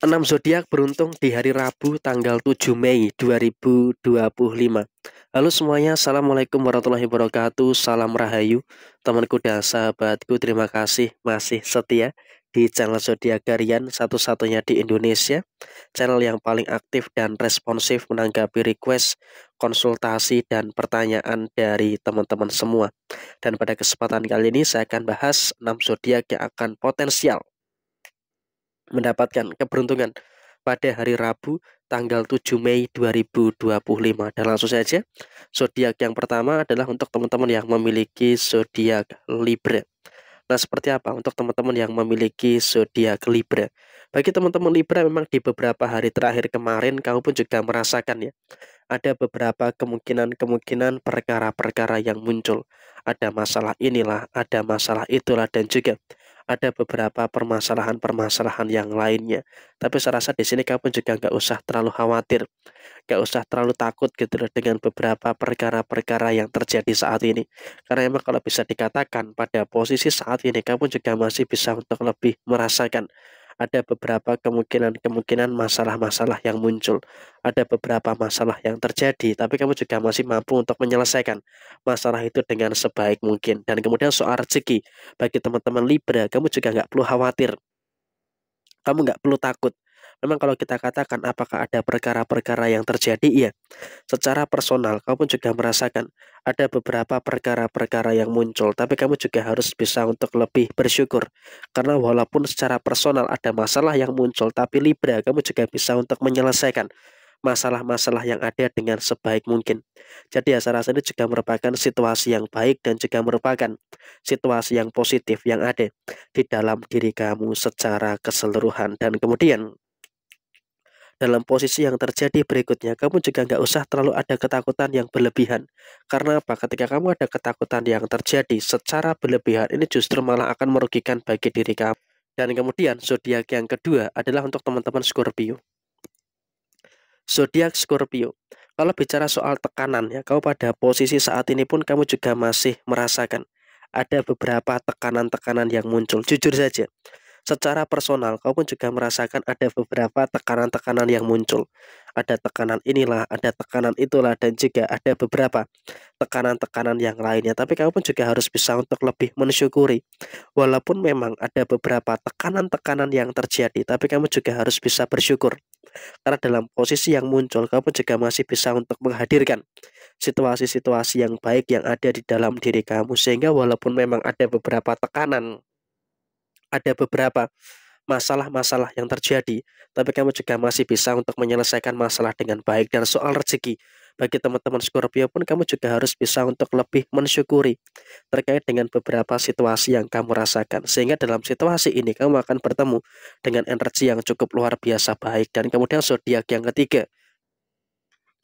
6 zodiak beruntung di hari Rabu tanggal 7 Mei 2025. Halo semuanya, Assalamualaikum warahmatullahi wabarakatuh. Salam Rahayu, temanku dan sahabatku. Terima kasih masih setia di channel Zodiak Harian, satu-satunya di Indonesia. Channel yang paling aktif dan responsif menanggapi request, konsultasi, dan pertanyaan dari teman-teman semua. Dan pada kesempatan kali ini saya akan bahas 6 zodiak yang akan potensial mendapatkan keberuntungan pada hari Rabu tanggal 7 Mei 2025. Dan langsung saja, zodiak yang pertama adalah untuk teman-teman yang memiliki zodiak Libra. Nah, seperti apa untuk teman-teman yang memiliki zodiak Libra? Bagi teman-teman Libra, memang di beberapa hari terakhir kemarin kamu pun juga merasakan ya, ada beberapa kemungkinan perkara-perkara yang muncul. Ada masalah inilah, ada masalah itulah, dan juga ada beberapa permasalahan-permasalahan yang lainnya. Tapi saya rasa di sini kamu juga nggak usah terlalu khawatir, nggak usah terlalu takut gitu loh dengan beberapa perkara-perkara yang terjadi saat ini. Karena emang kalau bisa dikatakan pada posisi saat ini kamu juga masih bisa untuk lebih merasakan ada beberapa kemungkinan masalah-masalah yang muncul. Ada beberapa masalah yang terjadi, tapi kamu juga masih mampu untuk menyelesaikan masalah itu dengan sebaik mungkin. Dan kemudian soal rezeki, bagi teman-teman Libra, kamu juga nggak perlu khawatir, kamu nggak perlu takut. Memang kalau kita katakan apakah ada perkara-perkara yang terjadi, iya. Secara personal, kamu juga merasakan ada beberapa perkara-perkara yang muncul, tapi kamu juga harus bisa untuk lebih bersyukur. Karena walaupun secara personal ada masalah yang muncul, tapi Libra, kamu juga bisa untuk menyelesaikan masalah-masalah yang ada dengan sebaik mungkin. Jadi ya, saya rasa ini juga merupakan situasi yang baik dan juga merupakan situasi yang positif yang ada di dalam diri kamu secara keseluruhan. Dan kemudian dalam posisi yang terjadi berikutnya, kamu juga nggak usah terlalu ada ketakutan yang berlebihan. Karena apa? Ketika kamu ada ketakutan yang terjadi secara berlebihan, ini justru malah akan merugikan bagi diri kamu. Dan kemudian zodiak yang kedua adalah untuk teman-teman Scorpio. Zodiak Scorpio. Kalau bicara soal tekanan ya, kau pada posisi saat ini pun kamu juga masih merasakan ada beberapa tekanan-tekanan yang muncul. Jujur saja, secara personal, kau pun juga merasakan ada beberapa tekanan-tekanan yang muncul. Ada tekanan inilah, ada tekanan itulah, dan juga ada beberapa tekanan-tekanan yang lainnya. Tapi kamu pun juga harus bisa untuk lebih mensyukuri. Walaupun memang ada beberapa tekanan-tekanan yang terjadi, tapi kamu juga harus bisa bersyukur. Karena dalam posisi yang muncul, kamu juga masih bisa untuk menghadirkan situasi-situasi yang baik yang ada di dalam diri kamu. Sehingga walaupun memang ada beberapa tekanan, ada beberapa masalah-masalah yang terjadi, tapi kamu juga masih bisa untuk menyelesaikan masalah dengan baik. Dan soal rezeki, bagi teman-teman Scorpio pun kamu juga harus bisa untuk lebih mensyukuri terkait dengan beberapa situasi yang kamu rasakan. Sehingga dalam situasi ini kamu akan bertemu dengan energi yang cukup luar biasa baik. Dan kemudian zodiak yang ketiga,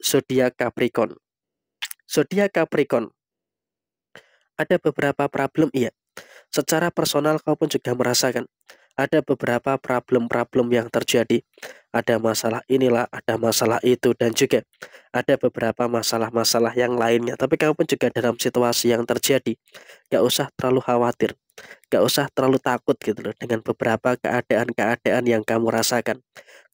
zodiak Capricorn. Zodiak Capricorn, ada beberapa problem, iya. Secara personal kau pun juga merasakan ada beberapa problem-problem yang terjadi. Ada masalah inilah, ada masalah itu, dan juga ada beberapa masalah-masalah yang lainnya. Tapi kamu pun juga dalam situasi yang terjadi, gak usah terlalu khawatir, gak usah terlalu takut gitu loh dengan beberapa keadaan-keadaan yang kamu rasakan.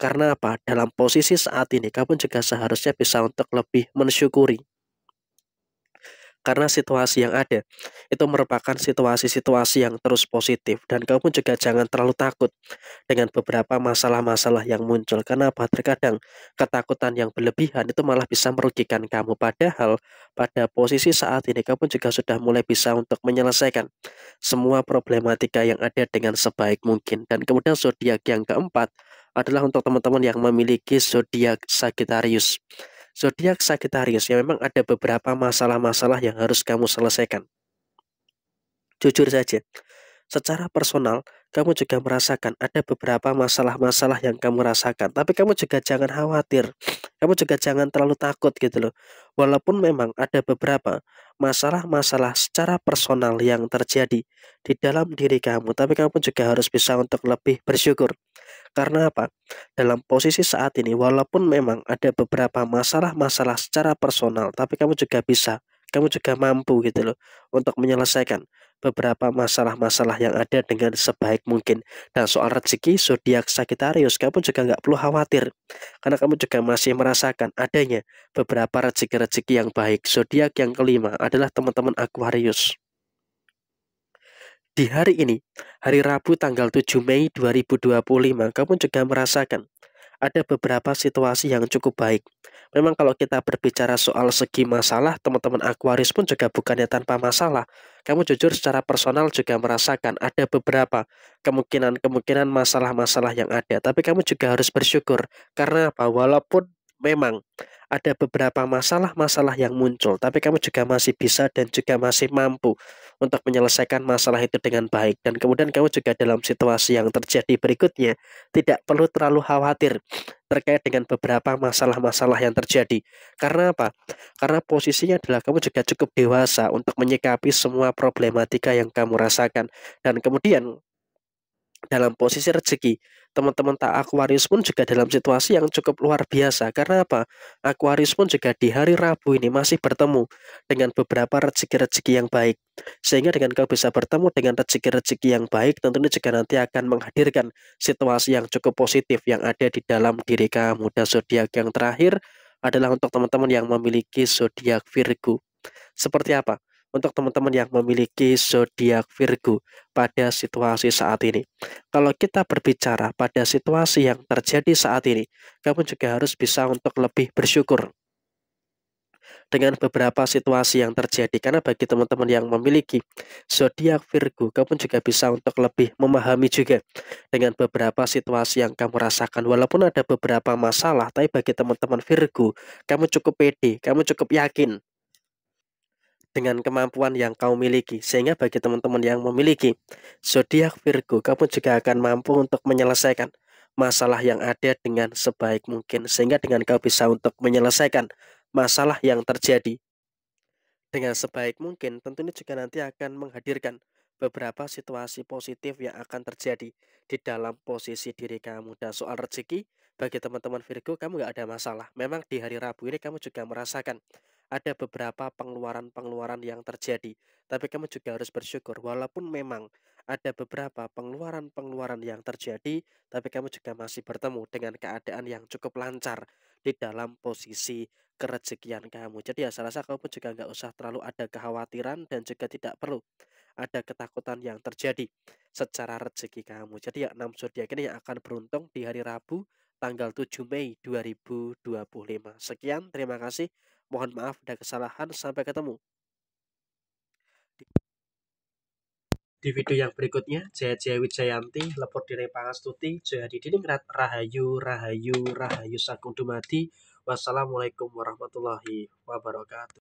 Karena apa? Dalam posisi saat ini kamu juga seharusnya bisa untuk lebih mensyukuri. Karena situasi yang ada itu merupakan situasi-situasi yang terus positif. Dan kamu juga jangan terlalu takut dengan beberapa masalah-masalah yang muncul. Karena apa? Terkadang ketakutan yang berlebihan itu malah bisa merugikan kamu. Padahal pada posisi saat ini kamu juga sudah mulai bisa untuk menyelesaikan semua problematika yang ada dengan sebaik mungkin. Dan kemudian zodiak yang keempat adalah untuk teman-teman yang memiliki zodiak Sagittarius. Zodiak Sagittarius ya, memang ada beberapa masalah-masalah yang harus kamu selesaikan. Jujur saja, secara personal kamu juga merasakan ada beberapa masalah-masalah yang kamu rasakan. Tapi kamu juga jangan khawatir, kamu juga jangan terlalu takut gitu loh. Walaupun memang ada beberapa masalah-masalah secara personal yang terjadi di dalam diri kamu, tapi kamu juga harus bisa untuk lebih bersyukur. Karena apa? Dalam posisi saat ini, walaupun memang ada beberapa masalah-masalah secara personal, tapi kamu juga bisa, kamu juga mampu gitu loh untuk menyelesaikan beberapa masalah-masalah yang ada dengan sebaik mungkin. Dan soal rezeki zodiak Sagittarius, kamu juga nggak perlu khawatir karena kamu juga masih merasakan adanya beberapa rezeki-rezeki yang baik. Zodiak yang kelima adalah teman-teman Aquarius. Di hari ini, hari Rabu tanggal 7 Mei 2025, kamu juga merasakan ada beberapa situasi yang cukup baik. Memang kalau kita berbicara soal segi masalah, teman-teman Aquarius pun juga bukannya tanpa masalah. Kamu jujur secara personal juga merasakan ada beberapa kemungkinan-kemungkinan masalah-masalah yang ada. Tapi kamu juga harus bersyukur. Karena apa? Walaupun memang ada beberapa masalah-masalah yang muncul, tapi kamu juga masih bisa dan juga masih mampu untuk menyelesaikan masalah itu dengan baik. Dan kemudian kamu juga dalam situasi yang terjadi berikutnya tidak perlu terlalu khawatir terkait dengan beberapa masalah-masalah yang terjadi. Karena apa? Karena posisinya adalah kamu juga cukup dewasa untuk menyikapi semua problematika yang kamu rasakan. Dan kemudian dalam posisi rezeki, teman-teman tak Aquarius pun juga dalam situasi yang cukup luar biasa. Karena apa? Aquarius pun juga di hari Rabu ini masih bertemu dengan beberapa rezeki-rezeki yang baik. Sehingga dengan kau bisa bertemu dengan rezeki-rezeki yang baik, tentunya juga nanti akan menghadirkan situasi yang cukup positif yang ada di dalam diri kamu. Dan zodiak yang terakhir adalah untuk teman-teman yang memiliki zodiak Virgo. Seperti apa? Untuk teman-teman yang memiliki zodiak Virgo pada situasi saat ini. Kalau kita berbicara pada situasi yang terjadi saat ini, kamu juga harus bisa untuk lebih bersyukur dengan beberapa situasi yang terjadi. Karena bagi teman-teman yang memiliki zodiak Virgo, kamu juga bisa untuk lebih memahami juga dengan beberapa situasi yang kamu rasakan. Walaupun ada beberapa masalah, tapi bagi teman-teman Virgo, kamu cukup pede, kamu cukup yakin dengan kemampuan yang kau miliki. Sehingga bagi teman-teman yang memiliki zodiak Virgo, kamu juga akan mampu untuk menyelesaikan masalah yang ada dengan sebaik mungkin. Sehingga dengan kau bisa untuk menyelesaikan masalah yang terjadi dengan sebaik mungkin, tentunya juga nanti akan menghadirkan beberapa situasi positif yang akan terjadi di dalam posisi diri kamu. Dan soal rezeki, bagi teman-teman Virgo, kamu nggak ada masalah. Memang di hari Rabu ini kamu juga merasakan ada beberapa pengeluaran-pengeluaran yang terjadi. Tapi kamu juga harus bersyukur, walaupun memang ada beberapa pengeluaran-pengeluaran yang terjadi, tapi kamu juga masih bertemu dengan keadaan yang cukup lancar di dalam posisi kerezekian kamu. Jadi ya saya rasa kamu pun juga nggak usah terlalu ada kekhawatiran dan juga tidak perlu ada ketakutan yang terjadi secara rezeki kamu. Jadi ya 6 zodiak ini yang akan beruntung di hari Rabu tanggal 7 Mei 2025. Sekian, terima kasih. Mohon maaf ada kesalahan. Sampai ketemu di video yang berikutnya. Jaya Jaya Wijayanti, Lepur Dine Pangastuti, Jaya Didiningrat, Rahayu, Rahayu, Rahayu Sagung Dumadi. Wassalamualaikum warahmatullahi wabarakatuh.